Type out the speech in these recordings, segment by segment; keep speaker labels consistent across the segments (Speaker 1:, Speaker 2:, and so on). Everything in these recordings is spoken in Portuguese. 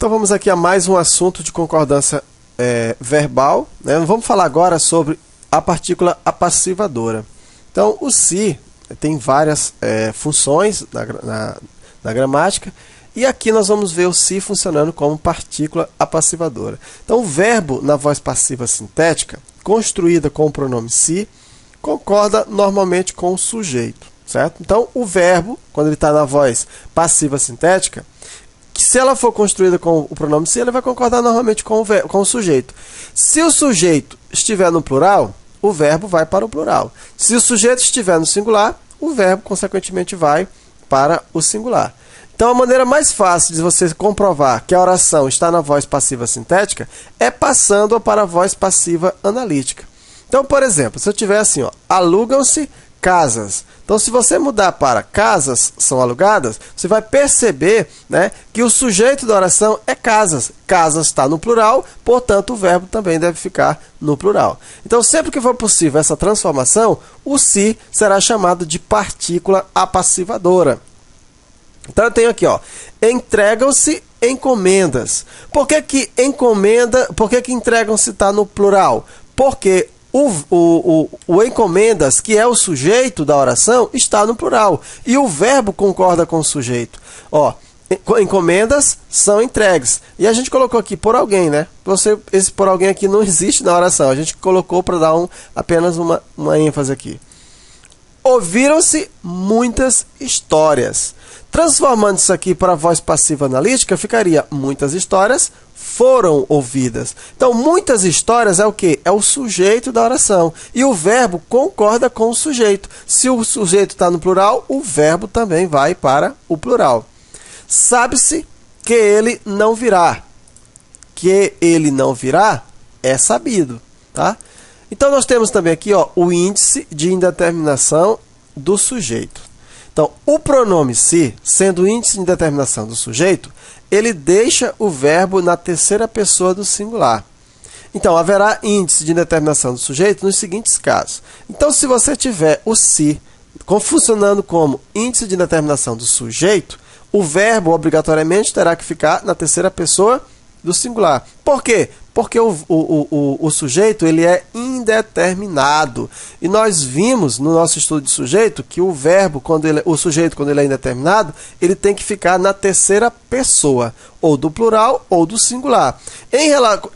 Speaker 1: Então vamos aqui a mais um assunto de concordância verbal, né? Vamos falar agora sobre a partícula apassivadora. Então o se tem várias funções na gramática, e aqui nós vamos ver o se funcionando como partícula apassivadora. Então o verbo na voz passiva sintética, construída com o pronome se, concorda normalmente com o sujeito, certo? Então o verbo, quando ele está na voz passiva sintética, que se ela for construída com o pronome se, ele vai concordar normalmente com o sujeito. Se o sujeito estiver no plural, o verbo vai para o plural. Se o sujeito estiver no singular, o verbo, consequentemente, vai para o singular. Então, a maneira mais fácil de você comprovar que a oração está na voz passiva sintética é passando-a para a voz passiva analítica. Então, por exemplo, se eu tiver assim, ó, alugam-se casas. Então, se você mudar para casas são alugadas, você vai perceber, né, que o sujeito da oração é casas. Casas está no plural, portanto, o verbo também deve ficar no plural. Então, sempre que for possível essa transformação, o se será chamado de partícula apassivadora. Então, eu tenho aqui, ó, entregam-se encomendas. Por que entregam-se está no plural? Porque o encomendas, que é o sujeito da oração, está no plural. E o verbo concorda com o sujeito. Ó, encomendas são entregues. E a gente colocou aqui por alguém, né? Esse por alguém aqui não existe na oração. A gente colocou para dar apenas uma ênfase aqui. Ouviram-se muitas histórias. Transformando isso aqui para a voz passiva analítica, ficaria muitas histórias foram ouvidas. Então, muitas histórias é o quê? É o sujeito da oração. E o verbo concorda com o sujeito. Se o sujeito está no plural, o verbo também vai para o plural. Sabe-se que ele não virá. Que ele não virá é sabido, tá? Então, nós temos também aqui, ó, o índice de indeterminação do sujeito. Então, o pronome se, sendo o índice de indeterminação do sujeito, ele deixa o verbo na terceira pessoa do singular. Então, haverá índice de indeterminação do sujeito nos seguintes casos. Então, se você tiver o se funcionando como índice de indeterminação do sujeito, o verbo obrigatoriamente terá que ficar na terceira pessoa do singular. Por quê? Porque o sujeito ele é indeterminado. E nós vimos no nosso estudo de sujeito que o verbo, o sujeito, quando ele é indeterminado, ele tem que ficar na terceira pessoa, ou do plural ou do singular.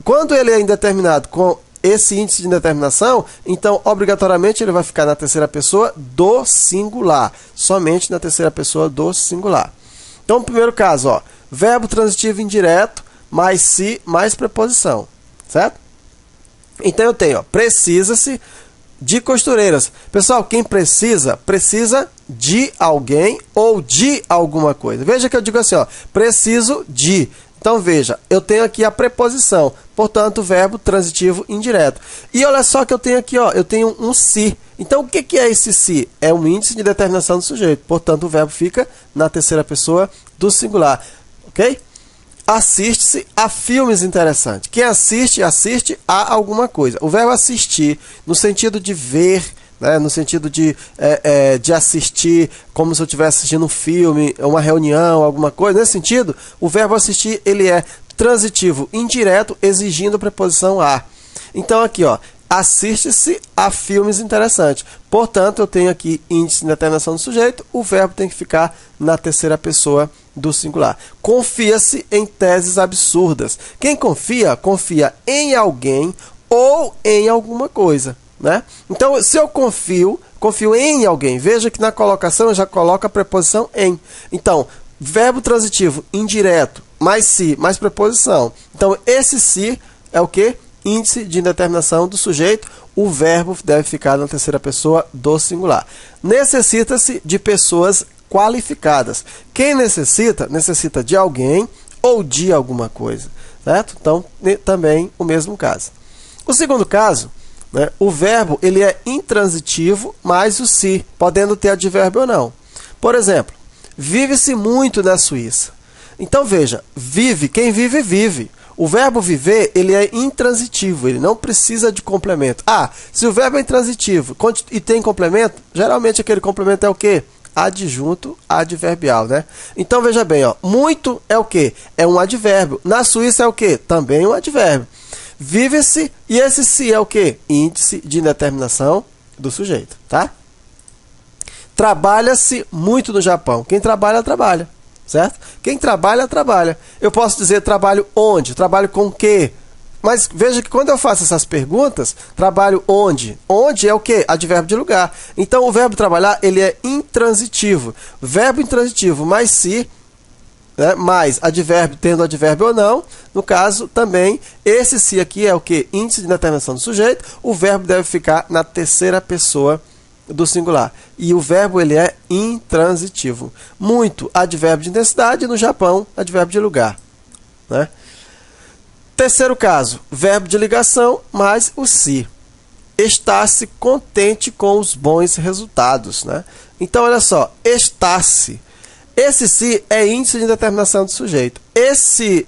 Speaker 1: Quando ele é indeterminado com esse índice de indeterminação, então, obrigatoriamente, ele vai ficar na terceira pessoa do singular. Somente na terceira pessoa do singular. Então, no primeiro caso, ó, verbo transitivo indireto, mais se, mais preposição, certo? Então, eu tenho, ó, precisa-se de costureiras. Pessoal, quem precisa de alguém ou de alguma coisa. Veja que eu digo assim, ó, preciso de. Então, veja, eu tenho aqui a preposição, portanto, verbo transitivo indireto. E olha só que eu tenho aqui, ó, eu tenho um se. Então, o que é esse se? É um índice de determinação do sujeito. Portanto, o verbo fica na terceira pessoa do singular, ok? Assiste-se a filmes interessantes. Quem assiste a alguma coisa. O verbo assistir, no sentido de ver, né, no sentido de assistir, como se eu estivesse assistindo um filme, uma reunião, alguma coisa. Nesse sentido, o verbo assistir ele é transitivo indireto, exigindo preposição a. Então, aqui, ó, assiste-se a filmes interessantes. Portanto, eu tenho aqui índice de determinação do sujeito, o verbo tem que ficar na terceira pessoa do singular. Confia-se em teses absurdas. Quem confia, confia em alguém ou em alguma coisa, né? Então, se eu confio em alguém, veja que na colocação eu já coloco a preposição em. Então, verbo transitivo indireto, mais se, mais preposição. Então, esse se é o quê? Índice de indeterminação do sujeito, o verbo deve ficar na terceira pessoa do singular. Necessita-se de pessoas qualificadas. Quem necessita de alguém ou de alguma coisa, certo? Então, também o mesmo caso. O segundo caso, né, o verbo ele é intransitivo mais o se, podendo ter advérbio ou não. Por exemplo, vive-se muito na Suíça. Então, veja, vive, quem vive, vive. O verbo viver, ele é intransitivo, ele não precisa de complemento. Ah, se o verbo é intransitivo e tem complemento, geralmente aquele complemento é o quê? adjunto adverbial, né? Então, veja bem, ó, muito é o quê? É um advérbio. Na Suíça é o quê? Também um advérbio. Vive-se, e esse se é o quê? Índice de indeterminação do sujeito, tá? Trabalha-se muito no Japão. Quem trabalha, trabalha, certo? Quem trabalha, trabalha. Eu posso dizer trabalho onde? Trabalho com o quê? Mas veja que quando eu faço essas perguntas, trabalho onde? Onde é o quê? Advérbio de lugar. Então, o verbo trabalhar, ele é intransitivo. Verbo intransitivo mais se, né, mais advérbio, tendo advérbio ou não. No caso, também, esse se aqui é o quê? Índice de determinação do sujeito. O verbo deve ficar na terceira pessoa do singular. E o verbo, ele é intransitivo. Muito, advérbio de intensidade. No Japão, advérbio de lugar, né? Terceiro caso, verbo de ligação mais o se. Está-se contente com os bons resultados, né? Então, olha só, está-se. Esse se é índice de determinação do sujeito. Esse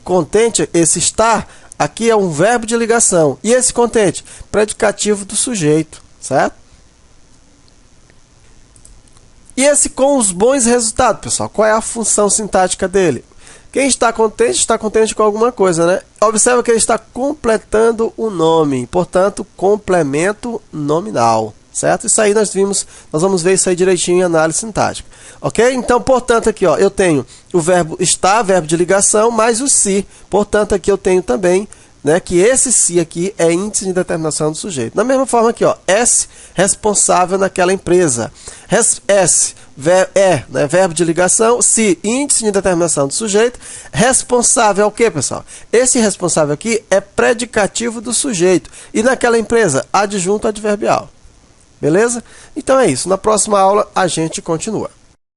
Speaker 1: contente, esse estar, aqui é um verbo de ligação. E esse contente, predicativo do sujeito, certo? E esse com os bons resultados, pessoal, qual é a função sintática dele? Quem está contente com alguma coisa, né? Observa que ele está completando o nome, portanto, complemento nominal, certo? Isso aí nós vamos ver isso aí direitinho em análise sintática, ok? Então, portanto, aqui, ó, eu tenho o verbo estar, verbo de ligação, mais o se. Portanto, aqui eu tenho também, né, que esse se aqui é índice de determinação do sujeito. Da mesma forma aqui, ó, S, responsável naquela empresa. S, né, verbo de ligação, se, índice de determinação do sujeito. Responsável é o quê, pessoal? Esse responsável aqui é predicativo do sujeito. E naquela empresa, adjunto adverbial. Beleza? Então é isso. Na próxima aula, a gente continua.